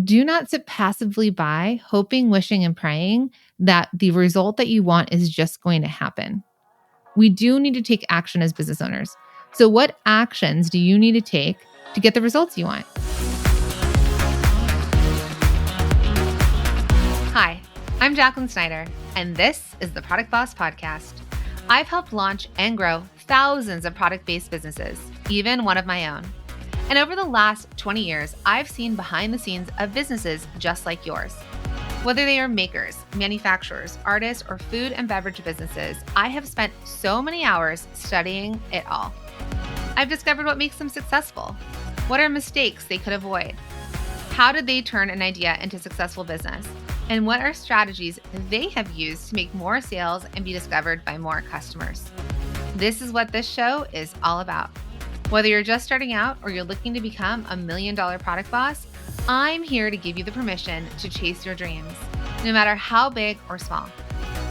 Do not sit passively by, hoping, wishing, and praying that the result that you want is just going to happen. We do need to take action as business owners. So what actions do you need to take to get the results you want? Hi, I'm Jacqueline Snyder, and this is the Product Boss Podcast. I've helped launch and grow thousands of product-based businesses, even one of my own. And over the last 20 years, I've seen behind the scenes of businesses just like yours. Whether they are makers, manufacturers, artists, or food and beverage businesses, I have spent so many hours studying it all. I've discovered what makes them successful. What are mistakes they could avoid? How did they turn an idea into successful business? And what are strategies they have used to make more sales and be discovered by more customers? This is what this show is all about. Whether you're just starting out or you're looking to become $1 million product boss, I'm here to give you the permission to chase your dreams, no matter how big or small.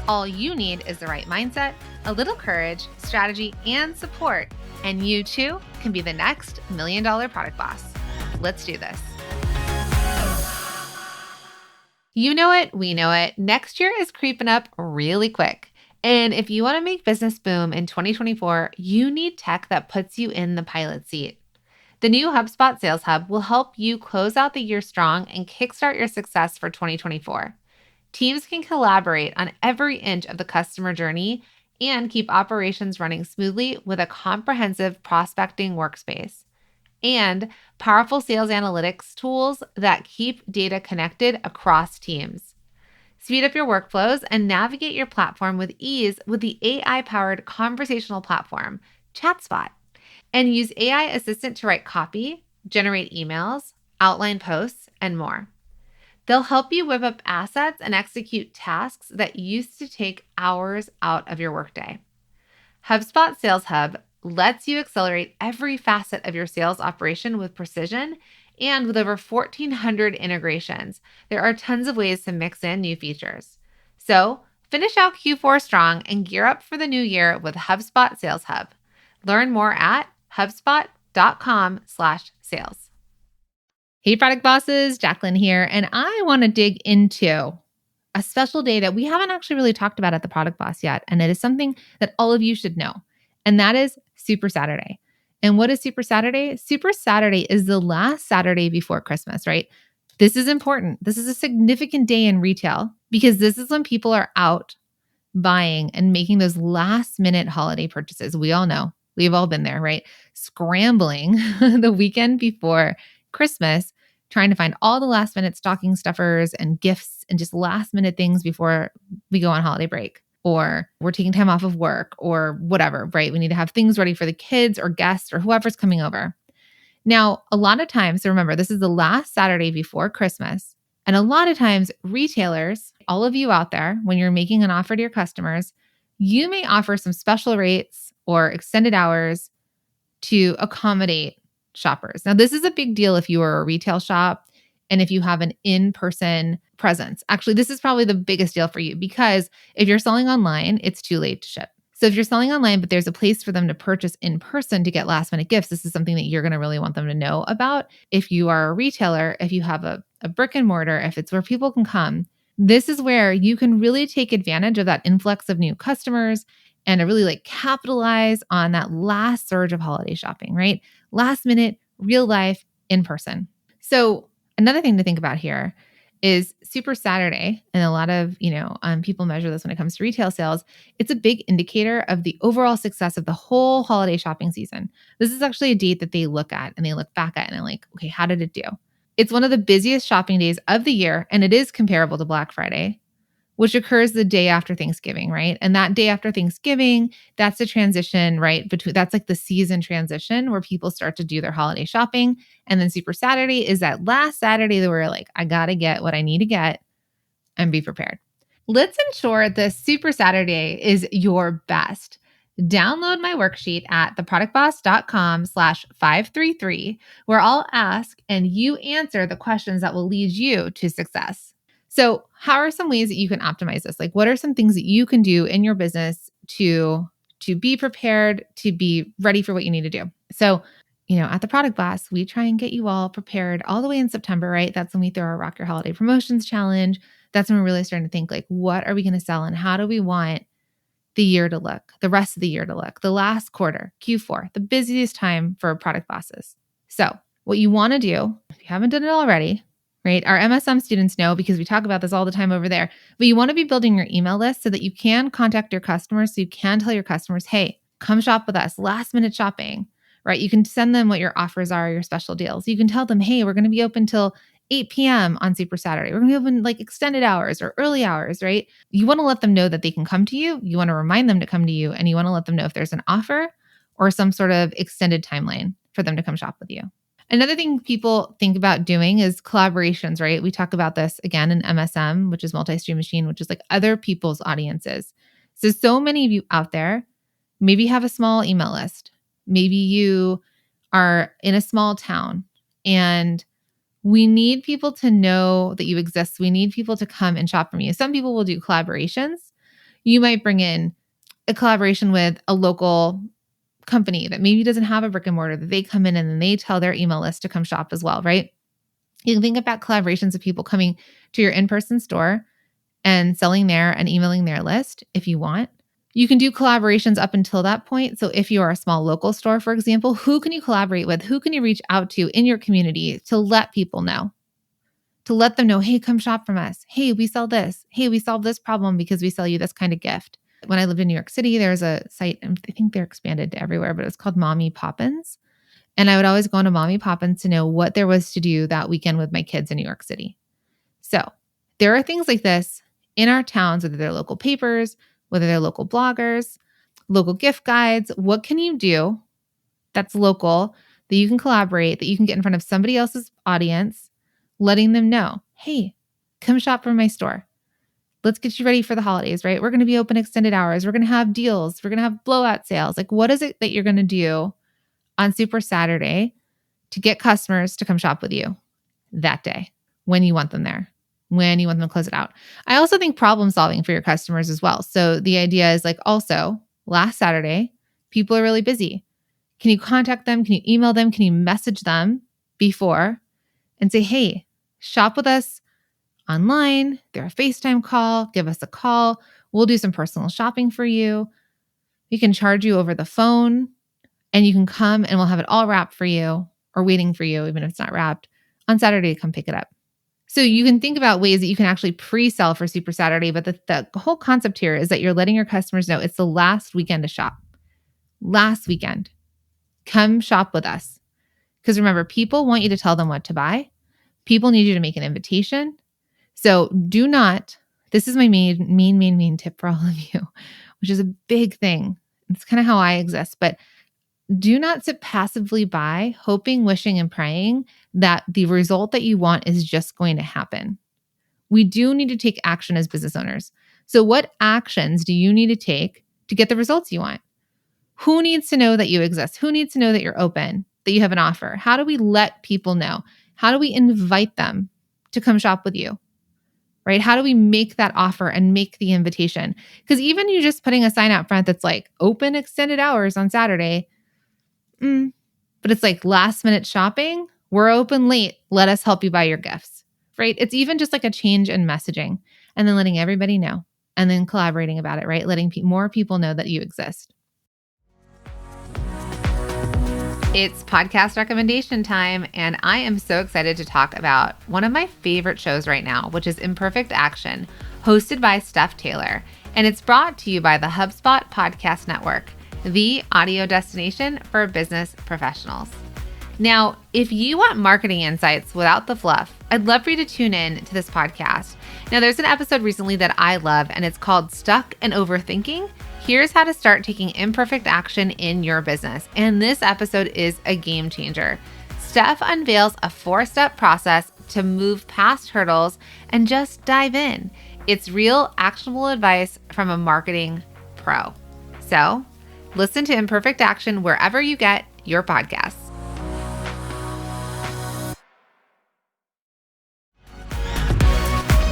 All you need is the right mindset, a little courage, strategy, and support, and you too can be the next $1 million product boss. Let's do this. You know it, we know it. Next year is creeping up really quick. And if you want to make business boom in 2024, you need tech that puts you in the pilot seat. The new HubSpot Sales Hub will help you close out the year strong and kickstart your success for 2024. Teams can collaborate on every inch of the customer journey and keep operations running smoothly with a comprehensive prospecting workspace and powerful sales analytics tools that keep data connected across teams. Speed up your workflows and navigate your platform with ease with the AI-powered conversational platform, ChatSpot. And use AI Assistant to write copy, generate emails, outline posts, and more. They'll help you whip up assets and execute tasks that used to take hours out of your workday. HubSpot Sales Hub lets you accelerate every facet of your sales operation with precision. And with over 1,400 integrations, there are tons of ways to mix in new features. So finish out Q4 strong and gear up for the new year with HubSpot Sales Hub. Learn more at HubSpot.com/sales. Hey, product bosses, Jacqueline here, and I want to dig into a special day that we haven't actually really talked about at the Product Boss yet, and it is something that all of you should know, and that is Super Saturday. And what is Super Saturday? Super Saturday is the last Saturday before Christmas, right? This is important. This is a significant day in retail because this is when people are out buying and making those last minute holiday purchases. We all know, we've all been there, right? Scrambling the weekend before Christmas, trying to find all the last minute stocking stuffers and gifts and just last minute things before we go on holiday break. Or we're taking time off of work or whatever, right? We need to have things ready for the kids or guests or whoever's coming over. Now, a lot of times, so remember, this is the last Saturday before Christmas. And a lot of times retailers, all of you out there, when you're making an offer to your customers, you may offer some special rates or extended hours to accommodate shoppers. Now, this is a big deal if you are a retail shop and if you have an in-person presence. Actually, this is probably the biggest deal for you because if you're selling online, it's too late to ship. So if you're selling online, but there's a place for them to purchase in person to get last minute gifts, this is something that you're going to really want them to know about. If you are a retailer, if you have a brick and mortar, if it's where people can come, this is where you can really take advantage of that influx of new customers and to really capitalize on that last surge of holiday shopping, right? Last minute, real life, in person. So another thing to think about here is Super Saturday, and a lot of people measure this when it comes to retail sales. It's a big indicator of the overall success of the whole holiday shopping season. This is actually a date that they look at and they look back at and they're like, okay, how did it do? It's one of the busiest shopping days of the year, and it is comparable to Black Friday, which occurs the day after Thanksgiving, right? And that day after Thanksgiving, that's the transition, right? That's like the season transition where people start to do their holiday shopping. And then Super Saturday is that last Saturday that we're like, I got to get what I need to get and be prepared. Let's ensure the Super Saturday is your best. Download my worksheet at theproductboss.com/533, where I'll ask and you answer the questions that will lead you to success. So how are some ways that you can optimize this? What are some things that you can do in your business to be prepared, to be ready for what you need to do? So At the Product Boss, we try and get you all prepared all the way in September, right? That's when we throw our Rock Your Holiday Promotions Challenge. That's when we're really starting to think like, what are we going to sell and how do we want the year to look, the rest of the year to look, the last quarter, Q4, the busiest time for product bosses. So what you want to do, if you haven't done it already, right? Our MSM students know because we talk about this all the time over there, but you want to be building your email list so that you can contact your customers. So you can tell your customers, hey, come shop with us, last minute shopping, right? You can send them what your offers are, your special deals. You can tell them, hey, we're going to be open till 8 p.m. on Super Saturday. We're going to be open like extended hours or early hours, right? You want to let them know that they can come to you. You want to remind them to come to you. And you want to let them know if there's an offer or some sort of extended timeline for them to come shop with you. Another thing people think about doing is collaborations, right? We talk about this again in MSM, which is multi-stream machine, which is like other people's audiences. So many of you out there, maybe you have a small email list. Maybe you are in a small town and we need people to know that you exist. We need people to come and shop from you. Some people will do collaborations. You might bring in a collaboration with a local company that maybe doesn't have a brick and mortar, that they come in and then they tell their email list to come shop as well, right? You can think about collaborations of people coming to your in-person store and selling there and emailing their list if you want. You can do collaborations up until that point. So if you are a small local store, for example, who can you collaborate with? Who can you reach out to in your community to let people know? To let them know, hey, come shop from us. Hey, we sell this. Hey, we solve this problem because we sell you this kind of gift. When I lived in New York City, there's a site, and I think they're expanded to everywhere, but it's called Mommy Poppins. And I would always go into Mommy Poppins to know what there was to do that weekend with my kids in New York City. So there are things like this in our towns, whether they're local papers, whether they're local bloggers, local gift guides. What can you do that's local, that you can collaborate, that you can get in front of somebody else's audience, letting them know, hey, come shop from my store. Let's get you ready for the holidays, right? We're going to be open extended hours. We're going to have deals. We're going to have blowout sales. Like, what is it that you're going to do on Super Saturday to get customers to come shop with you that day when you want them there, when you want them to close it out? I also think problem solving for your customers as well. So the idea is like, also last Saturday, people are really busy. Can you contact them? Can you email them? Can you message them before and say, hey, shop with us online, they're a FaceTime call, give us a call. We'll do some personal shopping for you. We can charge you over the phone and you can come and we'll have it all wrapped for you or waiting for you, even if it's not wrapped, on Saturday to come pick it up. So you can think about ways that you can actually pre-sell for Super Saturday, but the whole concept here is that you're letting your customers know it's the last weekend to shop. Last weekend. Come shop with us. Because remember, people want you to tell them what to buy. People need you to make an invitation. So do not, this is my main tip for all of you, which is a big thing. It's kind of how I exist, but do not sit passively by, hoping, wishing, and praying that the result that you want is just going to happen. We do need to take action as business owners. So what actions do you need to take to get the results you want? Who needs to know that you exist? Who needs to know that you're open, that you have an offer? How do we let people know? How do we invite them to come shop with you? Right? How do we make that offer and make the invitation? Because even you just putting a sign out front that's like open extended hours on Saturday, but it's like last minute shopping, we're open late, let us help you buy your gifts, right? It's even just like a change in messaging and then letting everybody know and then collaborating about it, right? Letting more people know that you exist. It's podcast recommendation time, and I am so excited to talk about one of my favorite shows right now, which is Imperfect Action, hosted by Steph Taylor, and it's brought to you by the HubSpot Podcast Network, the audio destination for business professionals. Now, if you want marketing insights without the fluff, I'd love for you to tune in to this podcast. Now, there's an episode recently that I love, and it's called Stuck and Overthinking. Here's how to start taking imperfect action in your business. And this episode is a game changer. Steph unveils a 4-step process to move past hurdles and just dive in. It's real actionable advice from a marketing pro. So listen to Imperfect Action wherever you get your podcasts.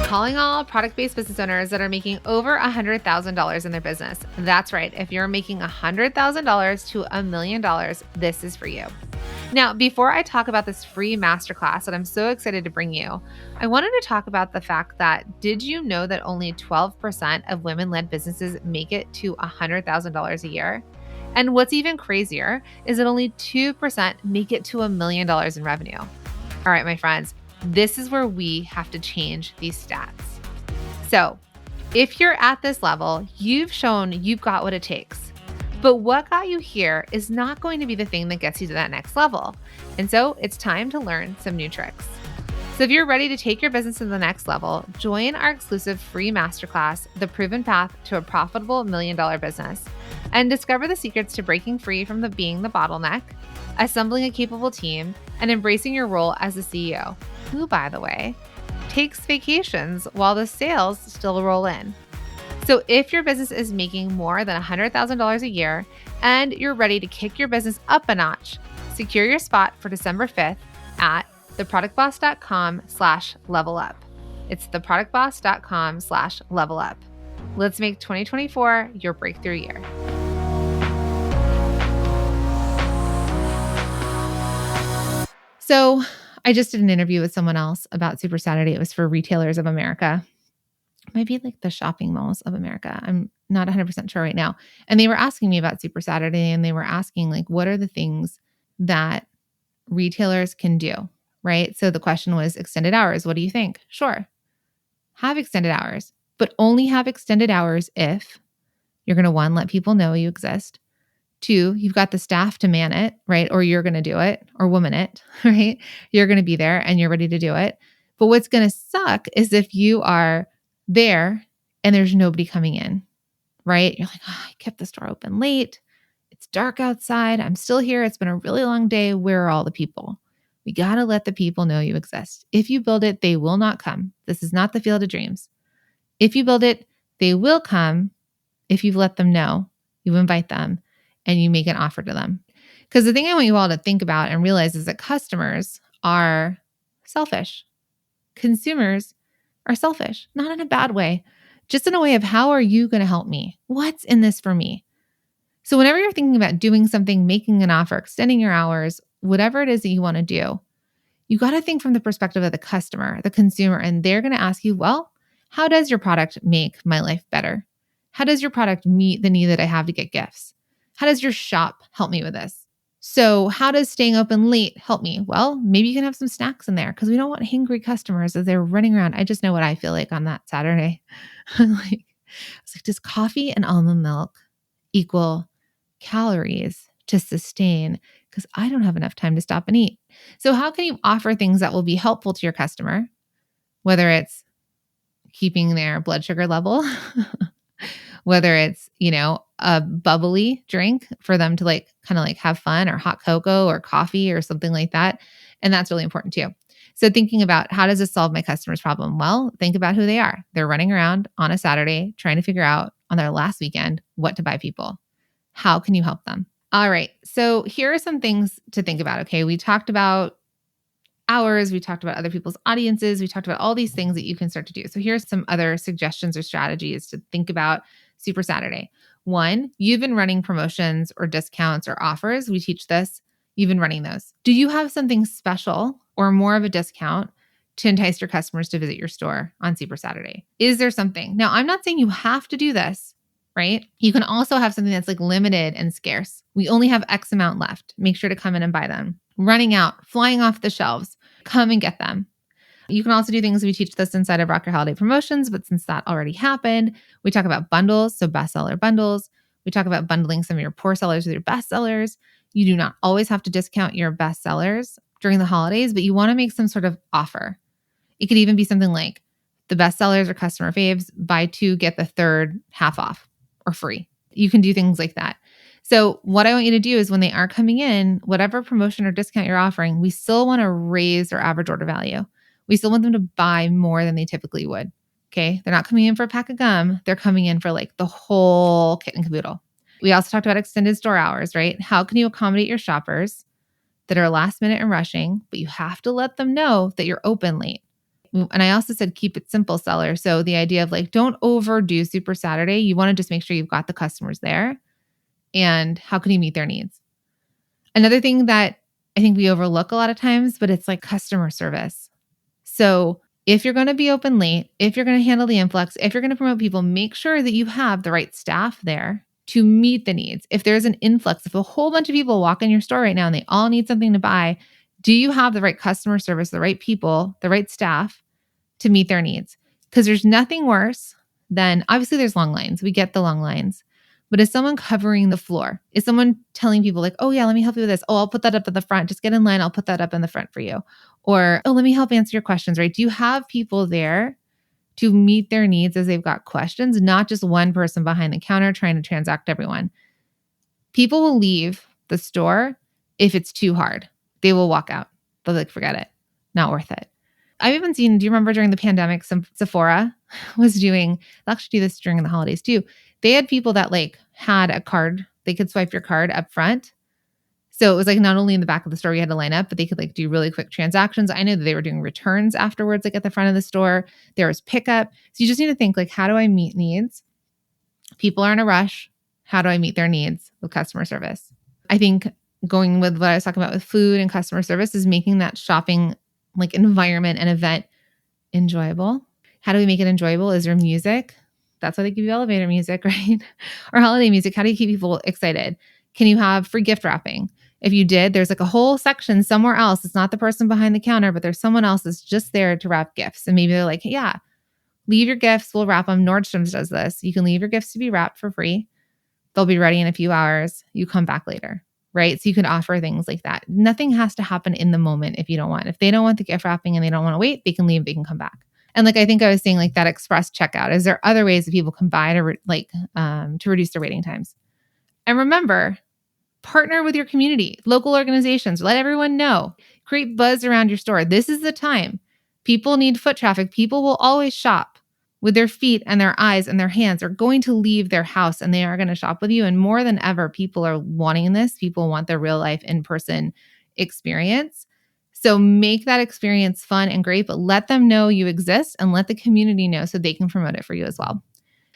Calling all product-based business owners that are making over $100,000 in their business. That's right. If you're making $100,000 to $1 million, this is for you. Now, before I talk about this free masterclass that I'm so excited to bring you, I wanted to talk about the fact that did you know that only 12% of women-led businesses make it to $100,000 a year? And what's even crazier is that only 2% make it to $1 million in revenue. All right, my friends, this is where we have to change these stats. So, if you're at this level, you've shown you've got what it takes. But what got you here is not going to be the thing that gets you to that next level. And so it's time to learn some new tricks. So if you're ready to take your business to the next level, join our exclusive free masterclass, The Proven Path to a Profitable $1 Million Business, and discover the secrets to breaking free from being the bottleneck, assembling a capable team, and embracing your role as the CEO, who, by the way, takes vacations while the sales still roll in. So if your business is making more than $100,000 a year and you're ready to kick your business up a notch, secure your spot for December 5th at theproductboss.com/levelup. It's theproductboss.com/levelup. Let's make 2024 your breakthrough year. So I just did an interview with someone else about Super Saturday. It was for Retailers of America. Maybe like the shopping malls of America. I'm not 100% sure right now. And they were asking me about Super Saturday, and they were asking like, what are the things that retailers can do, right? So the question was extended hours. What do you think? Sure. Have extended hours, but only have extended hours if you're going to, one, let people know you exist. Two, you've got the staff to man it, right? Or you're going to do it or woman it, right? You're going to be there and you're ready to do it. But what's going to suck is if you are there and there's nobody coming in, right? You're like, oh, I kept the store open late. It's dark outside. I'm still here. It's been a really long day. Where are all the people? We got to let the people know you exist. If you build it, they will not come. This is not the field of dreams. If you build it, they will come if you've let them know, you invite them, and you make an offer to them. Because the thing I want you all to think about and realize is that customers are selfish. Consumers are selfish, not in a bad way, just in a way of how are you going to help me? What's in this for me? So whenever you're thinking about doing something, making an offer, extending your hours, whatever it is that you want to do, you got to think from the perspective of the customer, the consumer, and they're going to ask you, well, how does your product make my life better? How does your product meet the need that I have to get gifts? How does your shop help me with this? So how does staying open late help me? Well, maybe you can have some snacks in there because we don't want hangry customers as they're running around. I just know what I feel like on that Saturday. I was like, does coffee and almond milk equal calories to sustain? Because I don't have enough time to stop and eat. So how can you offer things that will be helpful to your customer, whether it's keeping their blood sugar level, whether it's, a bubbly drink for them to kind of have fun, or hot cocoa or coffee or something like that. And that's really important too. So thinking about how does this solve my customer's problem? Well, think about who they are. They're running around on a Saturday trying to figure out on their last weekend what to buy people. How can you help them? All right. So here are some things to think about. Okay. We talked about hours. We talked about other people's audiences. We talked about all these things that you can start to do. So here's some other suggestions or strategies to think about Super Saturday. One, you've been running promotions or discounts or offers. We teach this. You've been running those. Do you have something special or more of a discount to entice your customers to visit your store on Super Saturday? Is there something? Now, I'm not saying you have to do this, right? You can also have something that's limited and scarce. We only have X amount left. Make sure to come in and buy them. Running out, flying off the shelves, come and get them. You can also do things, we teach this inside of Rock Your Holiday Promotions, but since that already happened, we talk about bundles, so bestseller bundles. We talk about bundling some of your poor sellers with your best sellers. You do not always have to discount your best sellers during the holidays, but you want to make some sort of offer. It could even be something like the best sellers or customer faves, buy two, get the third half off or free. You can do things like that. So what I want you to do is when they are coming in, whatever promotion or discount you're offering, we still want to raise their average order value. We still want them to buy more than they typically would. Okay. They're not coming in for a pack of gum. They're coming in for the whole kit and caboodle. We also talked about extended store hours, right? How can you accommodate your shoppers that are last minute and rushing, but you have to let them know that you're open late. And I also said, keep it simple, seller. So the idea of don't overdo Super Saturday. You want to just make sure you've got the customers there. And how can you meet their needs? Another thing that I think we overlook a lot of times, but it's like customer service. So if you're going to be open late, if you're going to handle the influx, if you're going to promote people, make sure that you have the right staff there to meet the needs. If there's an influx, if a whole bunch of people walk in your store right now and they all need something to buy, do you have the right customer service, the right people, the right staff to meet their needs? Because there's nothing worse than, obviously there's long lines. We get the long lines. But is someone covering the floor? Is someone telling people like, oh yeah, let me help you with this. Oh, I'll put that up at the front. Just get in line. I'll put that up in the front for you. Or, oh, let me help answer your questions, right? Do you have people there to meet their needs as they've got questions, not just one person behind the counter trying to transact everyone? People will leave the store if it's too hard. They will walk out. They'll like, forget it. Not worth it. I've even seen, do you remember during the pandemic, some Sephora was doing, they'll actually do this during the holidays too. They had people that like had a card, they could swipe your card up front. So it was like not only in the back of the store you had to line up, but they could like do really quick transactions. I know that they were doing returns afterwards, like at the front of the store. There was pickup. So you just need to think like, how do I meet needs? People are in a rush. How do I meet their needs with customer service? I think going with what I was talking about with food and customer service is making that shopping like environment and event enjoyable. How do we make it enjoyable? Is there music? That's why they give you elevator music, right? Or holiday music. How do you keep people excited? Can you have free gift wrapping? If you did, there's like a whole section somewhere else. It's not the person behind the counter, but there's someone else that's just there to wrap gifts. And maybe they're like, hey, yeah, leave your gifts. We'll wrap them. Nordstrom's does this. You can leave your gifts to be wrapped for free. They'll be ready in a few hours. You come back later, right? So you can offer things like that. Nothing has to happen in the moment if you don't want. If they don't want the gift wrapping and they don't want to wait, they can leave, they can come back. And like, I think I was saying like that express checkout, is there other ways that people can buy to to reduce their waiting times? And remember, partner with your community, local organizations, let everyone know, create buzz around your store. This is the time. People need foot traffic. People will always shop with their feet and their eyes and their hands. Are going to leave their house and they are going to shop with you. And more than ever, people are wanting this. People want their real life in-person experience. So make that experience fun and great, but let them know you exist and let the community know so they can promote it for you as well.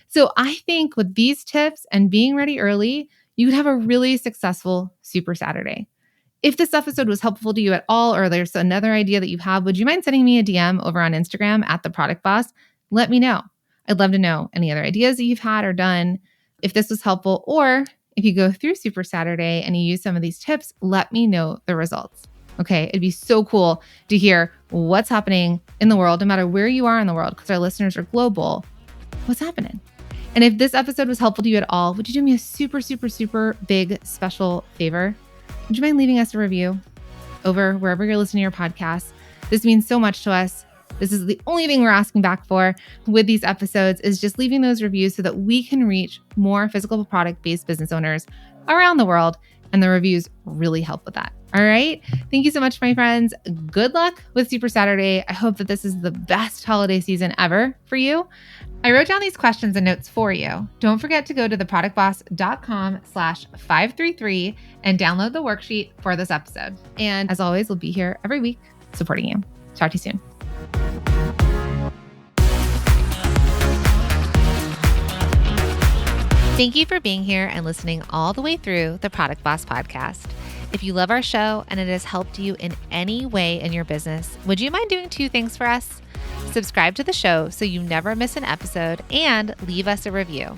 So I think with these tips and being ready early, you could have a really successful Super Saturday. If this episode was helpful to you at all, or there's another idea that you have, would you mind sending me a DM over on Instagram at The Product Boss? Let me know. I'd love to know any other ideas that you've had or done. If this was helpful, or if you go through Super Saturday and you use some of these tips, let me know the results. Okay, it'd be so cool to hear what's happening in the world, no matter where you are in the world, because our listeners are global. What's happening? And if this episode was helpful to you at all, would you do me a super, super, super big special favor? Would you mind leaving us a review over wherever you're listening to your podcast? This means so much to us. This is the only thing we're asking back for with these episodes, is just leaving those reviews so that we can reach more physical product-based business owners around the world. And the reviews really help with that. All right. Thank you so much, my friends. Good luck with Super Saturday. I hope that this is the best holiday season ever for you. I wrote down these questions and notes for you. Don't forget to go to theproductboss.com/533 and download the worksheet for this episode. And as always, we'll be here every week supporting you. Talk to you soon. Thank you for being here and listening all the way through the Product Boss podcast. If you love our show and it has helped you in any way in your business, would you mind doing 2 things for us? Subscribe to the show so you never miss an episode, and leave us a review.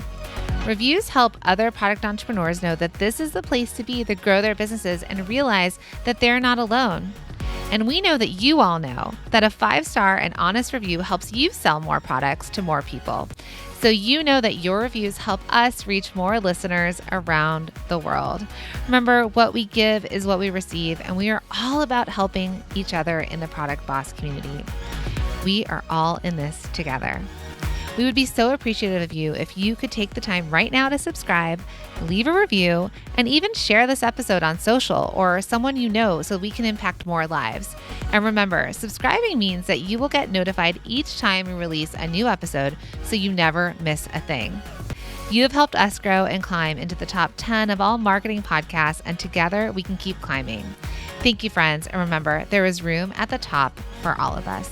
Reviews help other product entrepreneurs know that this is the place to be to grow their businesses and realize that they're not alone. And we know that you all know that a 5-star and honest review helps you sell more products to more people. So you know that your reviews help us reach more listeners around the world. Remember, what we give is what we receive, and we are all about helping each other in the Product Boss community. We are all in this together. We would be so appreciative of you if you could take the time right now to subscribe, leave a review, and even share this episode on social or someone you know so we can impact more lives. And remember, subscribing means that you will get notified each time we release a new episode so you never miss a thing. You have helped us grow and climb into the top 10 of all marketing podcasts, and together we can keep climbing. Thank you, friends. And remember, there is room at the top for all of us.